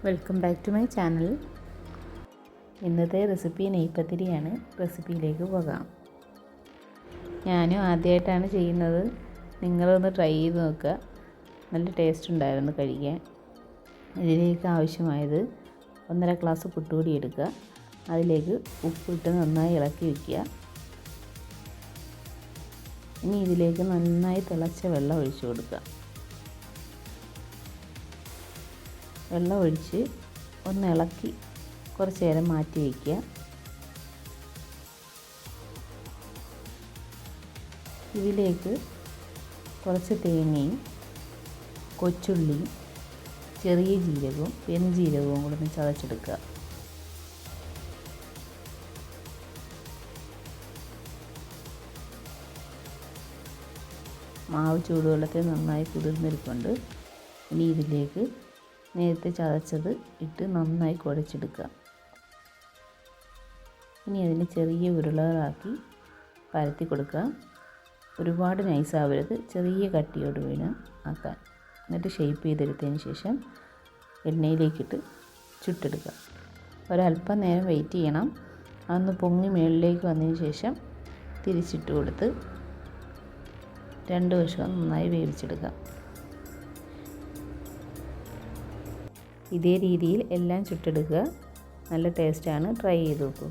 Welcome back to my channel. ഇന്നത്തെ recipe നെയ്പത്തിരിയാണ്. റെസിപ്പിയിലേക്ക് പോകാം. ഞാനും ആദ്യമായിട്ടാണ് ചെയ്യുന്നത്. നിങ്ങളൊന്ന് ട്രൈ ചെയ്ത് നോക്കുക. നല്ല ടേസ്റ്റ് ഉണ്ടായിരുന്നു കഴിക്കാൻ. ഇതിലേക്ക് ആവശ്യമായത് 1.5 ഗ്ലാസ് പുട്ടുപൊടി എടുക്കുക. അതിലേക്ക് ഉപ്പിട്ട് നന്നായി ഇളക്കി വയ്ക്കുക. ഇനി ഇതിലേക്ക് നന്നായി തിളച്ച വെള്ളം ഒഴിച്ചു കൊടുക്കുക. വെള്ളം ഒഴിച്ച് ഒന്ന് ഇളക്കി കുറച്ച് നേരം മാറ്റി വയ്ക്കുക. ഇതിലേക്ക് കുറച്ച് തേങ്ങയും കൊച്ചുള്ളിയും ചെറിയ ജീരകവും പെരുംജീരകവും കൂടെ ഒന്ന് ചതച്ചെടുക്കുക. മാവ് ചൂടുവെള്ളത്തിൽ നന്നായി കുതിർന്നിരിപ്പുണ്ട്. ഇനി ഇതിലേക്ക് നേരത്തെ ചതച്ചത് ഇട്ട് നന്നായി കുഴച്ചെടുക്കുക. ഇനി അതിന് ചെറിയ ഉരുളകളാക്കി പരത്തി കൊടുക്കുക. ഒരുപാട് നൈസാവരുത്, ചെറിയ കട്ടിയോട് വീണ് ആക്കാൻ. എന്നിട്ട് ഷേപ്പ് ചെയ്തെടുത്തതിന് ശേഷം എണ്ണയിലേക്കിട്ട് ചുട്ടെടുക്കുക. ഒരല്പം നേരം വെയിറ്റ് ചെയ്യണം. അതൊന്ന് പൊങ്ങി മുകളിലേക്ക് വന്നതിന് ശേഷം തിരിച്ചിട്ട് കൊടുത്ത് 2 വശവും നന്നായി വേവിച്ചെടുക്കുക. ഇതേ രീതിയിൽ എല്ലാം ചുട്ടെടുക്കുക. നല്ല ടേസ്റ്റാണ്. ട്രൈ ചെയ്ത് നോക്കൂ.